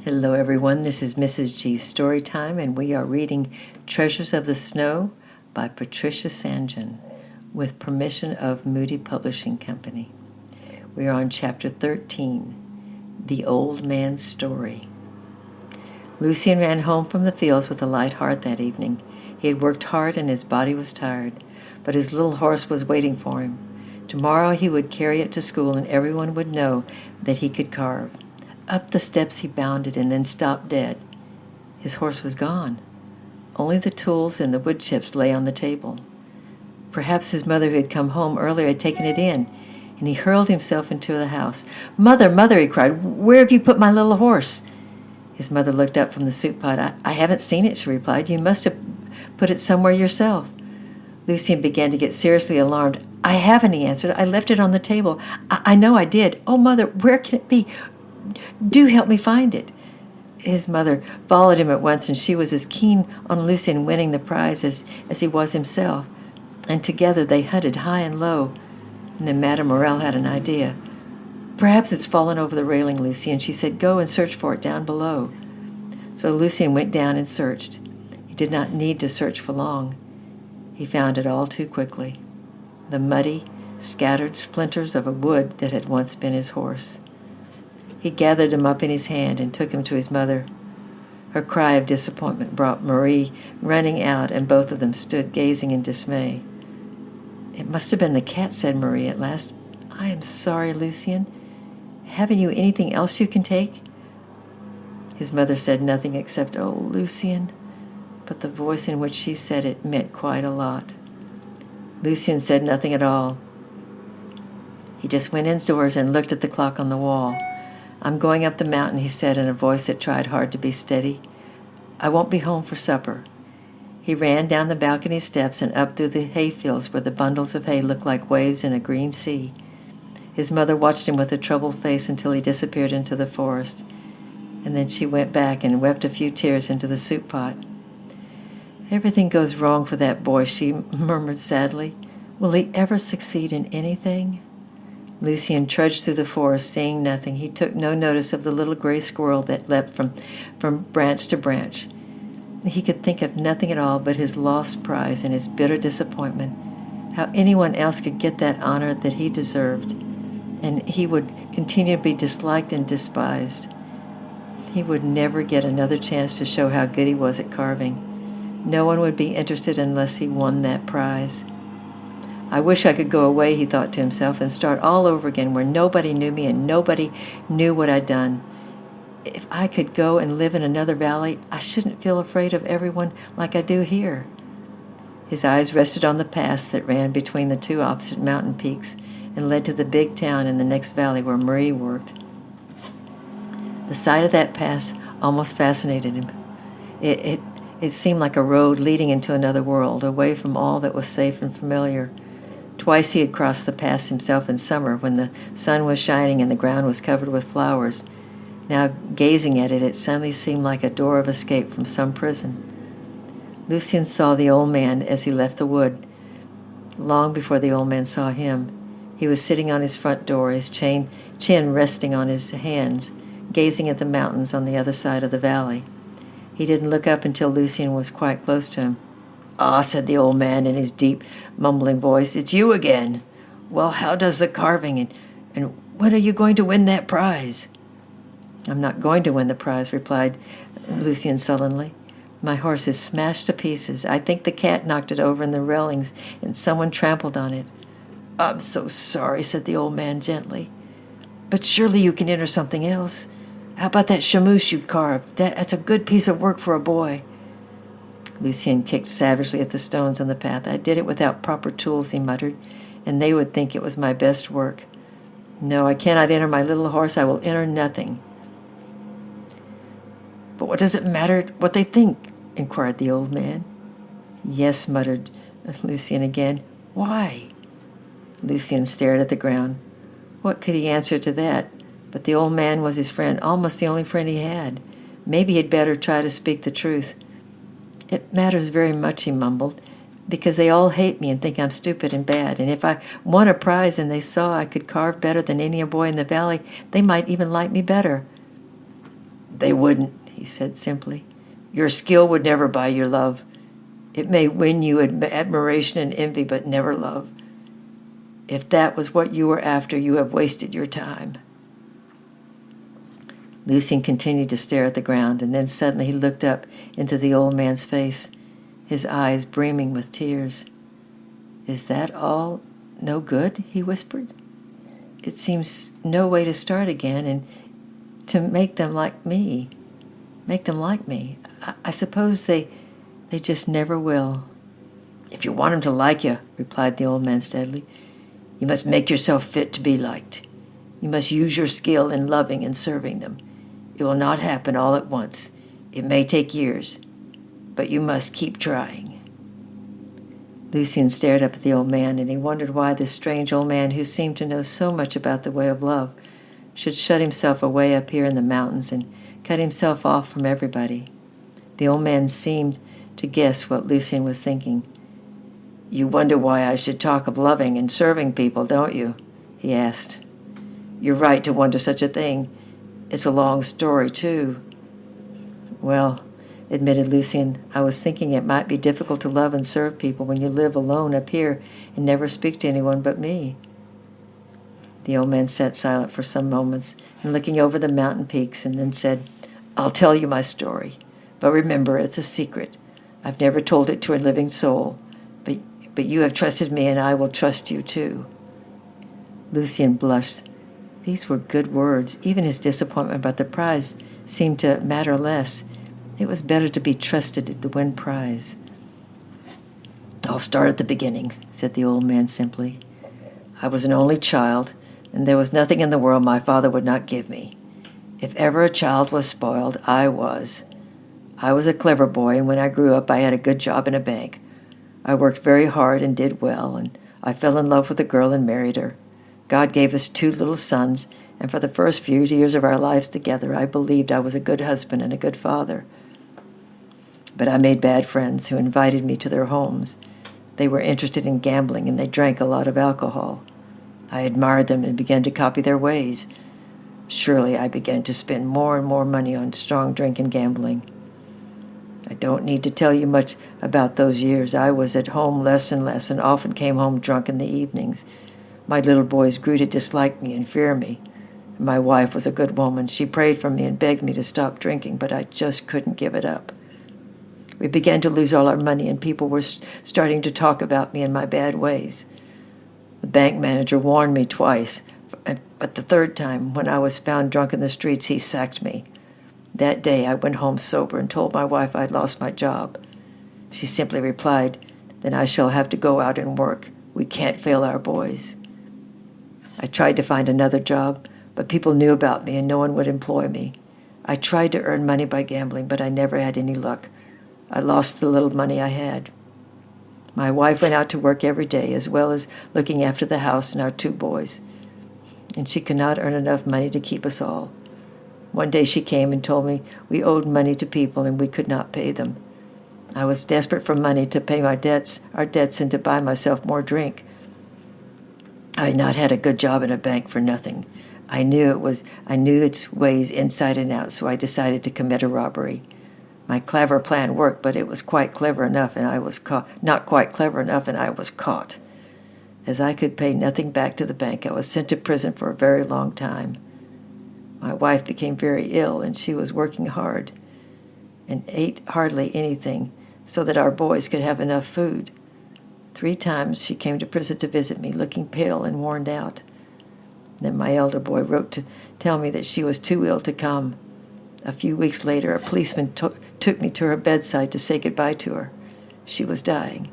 Hello everyone, this is Mrs. G's Story Time, and we are reading Treasures of the Snow by Patricia St. John with permission of Moody Publishing Company. We are on Chapter 13, The Old Man's Story. Lucien ran home from the fields with a light heart that evening. He had worked hard and his body was tired, but his little horse was waiting for him. Tomorrow he would carry it to school and everyone would know that he could carve. Up the steps he bounded and then stopped dead. His horse was gone. Only the tools and the wood chips lay on the table. Perhaps his mother, who had come home earlier, had taken it in, and he hurled himself into the house. "Mother, Mother," he cried, "where have you put my little horse?" His mother looked up from the soup pot. I haven't seen it," she replied. "You must have put it somewhere yourself." Lucien began to get seriously alarmed. "I haven't," he answered. "I left it on the table. I know I did. Oh, Mother, where can it be? Do help me find it." His mother followed him at once, and she was as keen on Lucien winning the prize as he was himself. And together they hunted high and low. And then Madame Morel had an idea. "Perhaps it's fallen over the railing, Lucien," she said. "Go and search for it down below." So Lucien went down and searched. He did not need to search for long. He found it all too quickly. The muddy, scattered splinters of a wood that had once been his horse. He gathered him up in his hand and took him to his mother. Her cry of disappointment brought Marie running out, and both of them stood gazing in dismay. "It must have been the cat," said Marie at last. "I am sorry, Lucien. Haven't you anything else you can take?" His mother said nothing except, "Oh, Lucien," but the voice in which she said it meant quite a lot. Lucien said nothing at all. He just went indoors and looked at the clock on the wall. "I'm going up the mountain," he said in a voice that tried hard to be steady. "I won't be home for supper." He ran down the balcony steps and up through the hayfields where the bundles of hay looked like waves in a green sea. His mother watched him with a troubled face until he disappeared into the forest, and then she went back and wept a few tears into the soup pot. "Everything goes wrong for that boy," she murmured sadly. "Will he ever succeed in anything?" Lucien trudged through the forest, seeing nothing. He took no notice of the little gray squirrel that leapt from branch to branch. He could think of nothing at all but his lost prize and his bitter disappointment. How anyone else could get that honor that he deserved, and he would continue to be disliked and despised. He would never get another chance to show how good he was at carving. No one would be interested unless he won that prize. "I wish I could go away," he thought to himself, "and start all over again where nobody knew me and nobody knew what I'd done. If I could go and live in another valley, I shouldn't feel afraid of everyone like I do here." His eyes rested on the pass that ran between the two opposite mountain peaks and led to the big town in the next valley where Marie worked. The sight of that pass almost fascinated him. It seemed like a road leading into another world, away from all that was safe and familiar. Twice he had crossed the pass himself in summer when the sun was shining and the ground was covered with flowers. Now, gazing at it, it suddenly seemed like a door of escape from some prison. Lucien saw the old man as he left the wood. Long before the old man saw him, he was sitting on his front door, his chin resting on his hands, gazing at the mountains on the other side of the valley. He didn't look up until Lucien was quite close to him. "Ah," said the old man in his deep, mumbling voice, "it's you again. Well, how does the carving, and when are you going to win that prize?" "I'm not going to win the prize," replied Lucien sullenly. "My horse is smashed to pieces. I think the cat knocked it over in the railings and someone trampled on it." "I'm so sorry," said the old man gently. "But surely you can enter something else. How about that chamois you carved? That's a good piece of work for a boy." Lucien kicked savagely at the stones on the path. "I did it without proper tools," he muttered, "and they would think it was my best work. No, I cannot enter my little horse. I will enter nothing." "But what does it matter what they think?" inquired the old man. "Yes," muttered Lucien again. "Why?" Lucien stared at the ground. What could he answer to that? But the old man was his friend, almost the only friend he had. Maybe he'd better try to speak the truth. "It matters very much," he mumbled, "because they all hate me and think I'm stupid and bad. And if I won a prize and they saw I could carve better than any boy in the valley, they might even like me better." They wouldn't, he said simply. Your skill would never buy your love. It may win you admiration and envy, but never love. If that was what you were after, you have wasted your time. Lucian continued to stare at the ground, and then suddenly he looked up into the old man's face, his eyes brimming with tears. Is that all no good? He whispered. It seems no way to start again and to make them like me. Make them like me. I suppose they just never will. If you want them to like you, replied the old man steadily, you must make yourself fit to be liked. You must use your skill in loving and serving them. It will not happen all at once. It may take years, but you must keep trying. Lucian stared up at the old man, and he wondered why this strange old man, who seemed to know so much about the way of love, should shut himself away up here in the mountains and cut himself off from everybody. The old man seemed to guess what Lucian was thinking. You wonder why I should talk of loving and serving people, don't you? He asked. You're right to wonder such a thing. It's a long story, too. Well, admitted Lucian, I was thinking it might be difficult to love and serve people when you live alone up here and never speak to anyone but me. The old man sat silent for some moments and looking over the mountain peaks, and then said, I'll tell you my story, but remember, it's a secret. I've never told it to a living soul, but you have trusted me and I will trust you too. Lucian blushed. These were good words. Even his disappointment about the prize seemed to matter less. It was better to be trusted to win prize. I'll start at the beginning, said the old man simply. I was an only child, and there was nothing in the world my father would not give me. If ever a child was spoiled, I was. I was a clever boy, and when I grew up, I had a good job in a bank. I worked very hard and did well, and I fell in love with a girl and married her. God gave us 2 little sons, and for the first few years of our lives together, I believed I was a good husband and a good father. But I made bad friends who invited me to their homes. They were interested in gambling, and they drank a lot of alcohol. I admired them and began to copy their ways. Surely I began to spend more and more money on strong drink and gambling. I don't need to tell you much about those years. I was at home less and less and often came home drunk in the evenings. My little boys grew to dislike me and fear me. My wife was a good woman. She prayed for me and begged me to stop drinking, but I just couldn't give it up. We began to lose all our money, and people were starting to talk about me and my bad ways. The bank manager warned me twice, but the third time, when I was found drunk in the streets, he sacked me. That day, I went home sober and told my wife I'd lost my job. She simply replied, Then I shall have to go out and work. We can't fail our boys. I tried to find another job, but people knew about me and no one would employ me. I tried to earn money by gambling, but I never had any luck. I lost the little money I had. My wife went out to work every day, as well as looking after the house and our 2 boys, and she could not earn enough money to keep us all. One day she came and told me we owed money to people and we could not pay them. I was desperate for money to pay our debts, and to buy myself more drink. I had not had a good job in a bank for nothing. I knew its ways inside and out, so I decided to commit a robbery. My clever plan worked, but it was quite clever enough, and I was caught. Not quite clever enough, and I was caught. As I could pay nothing back to the bank, I was sent to prison for a very long time. My wife became very ill, and she was working hard and ate hardly anything so that our boys could have enough food. 3 times she came to prison to visit me, looking pale and worn out. Then my elder boy wrote to tell me that she was too ill to come. A few weeks later, a policeman took me to her bedside to say goodbye to her. She was dying.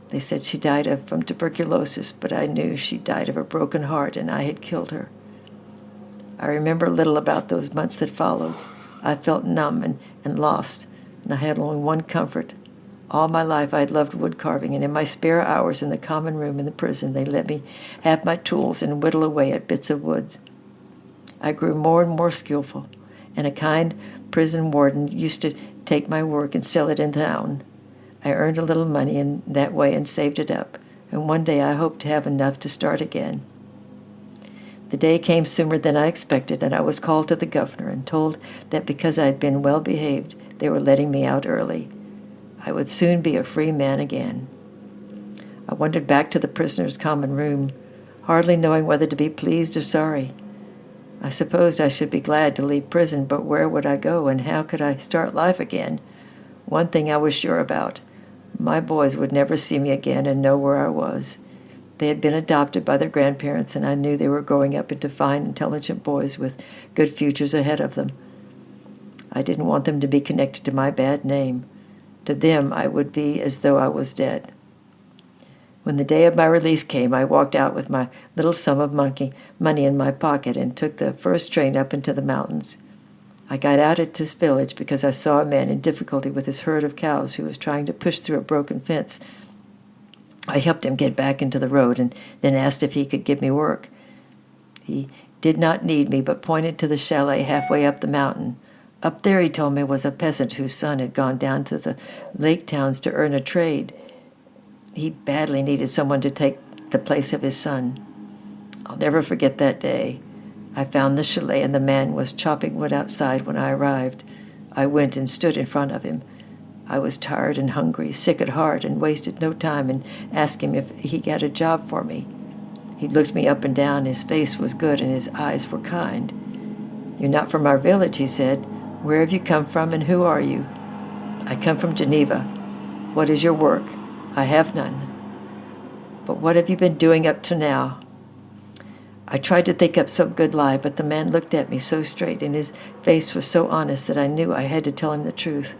They said she died from tuberculosis, but I knew she died of a broken heart, and I had killed her. I remember little about those months that followed. I felt numb and lost, and I had only one comfort. All my life I had loved wood carving, and in my spare hours in the common room in the prison, they let me have my tools and whittle away at bits of wood. I grew more and more skillful, and a kind prison warden used to take my work and sell it in town. I earned a little money in that way and saved it up, and one day I hoped to have enough to start again. The day came sooner than I expected, and I was called to the governor and told that because I had been well behaved, they were letting me out early. I would soon be a free man again. I wandered back to the prisoner's common room, hardly knowing whether to be pleased or sorry. I supposed I should be glad to leave prison, but where would I go, and how could I start life again? One thing I was sure about. My boys would never see me again and know where I was. They had been adopted by their grandparents, and I knew they were growing up into fine, intelligent boys with good futures ahead of them. I didn't want them to be connected to my bad name. To them, I would be as though I was dead. When the day of my release came, I walked out with my little sum of money in my pocket and took the first train up into the mountains. I got out at this village because I saw a man in difficulty with his herd of cows who was trying to push through a broken fence. I helped him get back into the road and then asked if he could give me work. He did not need me, but pointed to the chalet halfway up the mountain. Up there, he told me, was a peasant whose son had gone down to the lake towns to earn a trade. He badly needed someone to take the place of his son. I'll never forget that day. I found the chalet, and the man was chopping wood outside when I arrived. I went and stood in front of him. I was tired and hungry, sick at heart, and wasted no time in asking him if he had a job for me. He looked me up and down. His face was good, and his eyes were kind. "You're not from our village," he said. "Where have you come from, and who are you?" "I come from Geneva." "What is your work?" "I have none." "But what have you been doing up to now?" I tried to think up some good lie, but the man looked at me so straight, and his face was so honest that I knew I had to tell him the truth.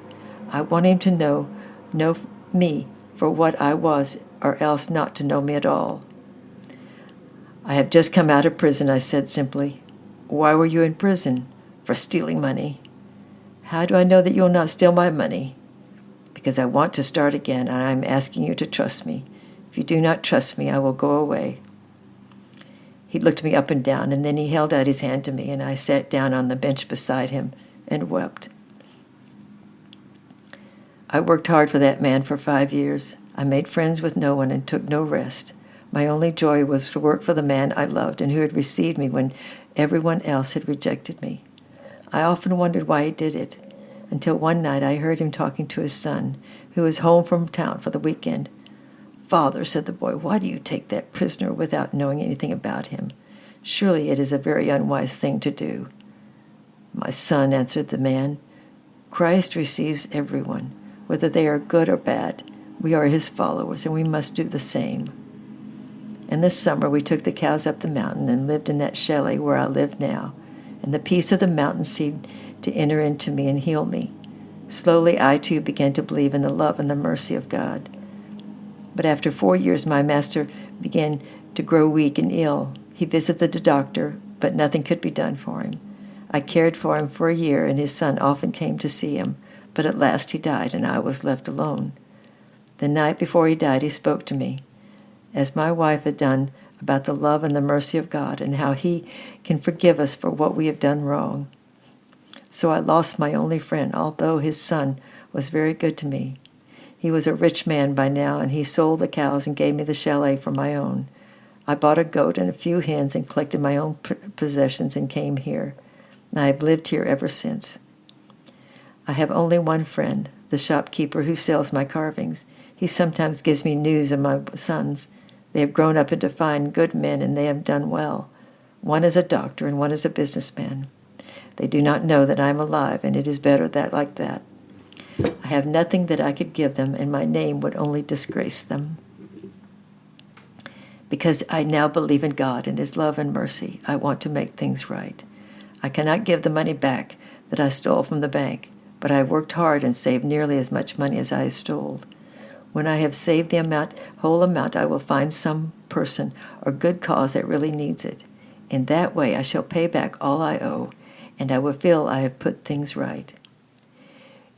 I want him to know me for what I was, or else not to know me at all. "I have just come out of prison," I said simply. "Why were you in prison?" "For stealing money." "How do I know that you will not steal my money?" "Because I want to start again, and I am asking you to trust me. If you do not trust me, I will go away." He looked me up and down, and then he held out his hand to me, and I sat down on the bench beside him and wept. I worked hard for that man for 5 years. I made friends with no one and took no rest. My only joy was to work for the man I loved and who had received me when everyone else had rejected me. I often wondered why he did it, until one night I heard him talking to his son, who was home from town for the weekend. "Father," said the boy, "why do you take that prisoner without knowing anything about him? Surely it is a very unwise thing to do." "My son," answered the man, "Christ receives everyone, whether they are good or bad. We are his followers, and we must do the same." And this summer we took the cows up the mountain and lived in that chalet where I live now, and the peace of the mountain seemed to enter into me and heal me. Slowly I too began to believe in the love and the mercy of God. But after 4 years my master began to grow weak and ill. He visited the doctor, but nothing could be done for him. I cared for him for a year, and his son often came to see him, but at last he died, and I was left alone. The night before he died, he spoke to me, as my wife had done, about the love and the mercy of God and how he can forgive us for what we have done wrong. So I lost my only friend, although his son was very good to me. He was a rich man by now, and he sold the cows and gave me the chalet for my own. I bought a goat and a few hens and collected my own possessions and came here. I have lived here ever since. I have only one friend, the shopkeeper who sells my carvings. He sometimes gives me news of my sons. They have grown up into fine, good men, and they have done well. One is a doctor and one is a businessman. They do not know that I am alive, and it is better that like that. I have nothing that I could give them, and my name would only disgrace them. Because I now believe in God and his love and mercy, I want to make things right. I cannot give the money back that I stole from the bank, but I have worked hard and saved nearly as much money as I have stole. When I have saved the whole amount, I will find some person or good cause that really needs it. In that way, I shall pay back all I owe, and I will feel I have put things right.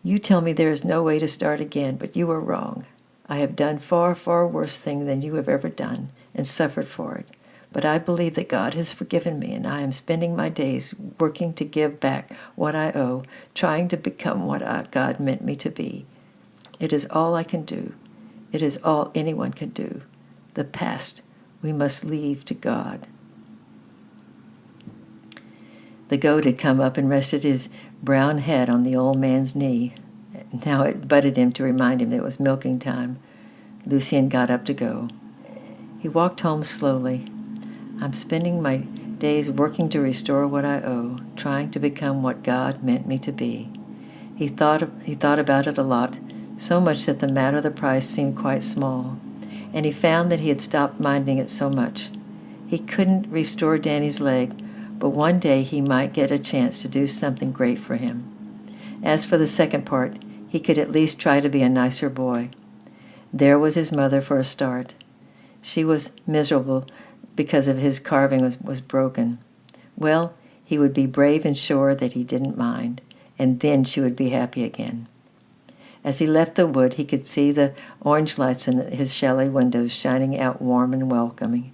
You tell me there is no way to start again, but you are wrong. I have done far, far worse things than you have ever done, and suffered for it. But I believe that God has forgiven me, and I am spending my days working to give back what I owe, trying to become what God meant me to be. It is all I can do. It is all anyone can do. The past we must leave to God. The goat had come up and rested his brown head on the old man's knee. Now it butted him to remind him that it was milking time. Lucien got up to go. He walked home slowly. I'm spending my days working to restore what I owe, trying to become what God meant me to be. He thought about it a lot, so much that the matter of the price seemed quite small, and he found that he had stopped minding it so much. He couldn't restore Danny's leg, but one day he might get a chance to do something great for him. As for the second part, he could at least try to be a nicer boy. There was his mother for a start. She was miserable because of his carving was broken. Well, he would be brave and sure that he didn't mind, and then she would be happy again. As he left the wood, he could see the orange lights in his chalet windows shining out warm and welcoming.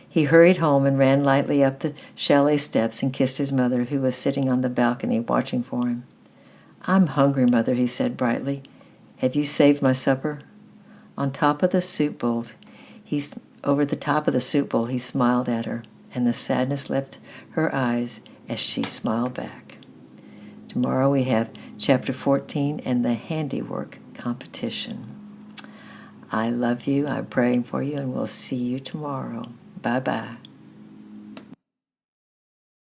He hurried home and ran lightly up the chalet steps and kissed his mother, who was sitting on the balcony watching for him. I'm hungry, Mother, he said brightly. Have you saved my supper? Over the top of the soup bowl, he smiled at her, and the sadness left her eyes as she smiled back. Tomorrow we have Chapter 14 and the handiwork competition. I love you, I'm praying for you, and we'll see you tomorrow. Bye-bye.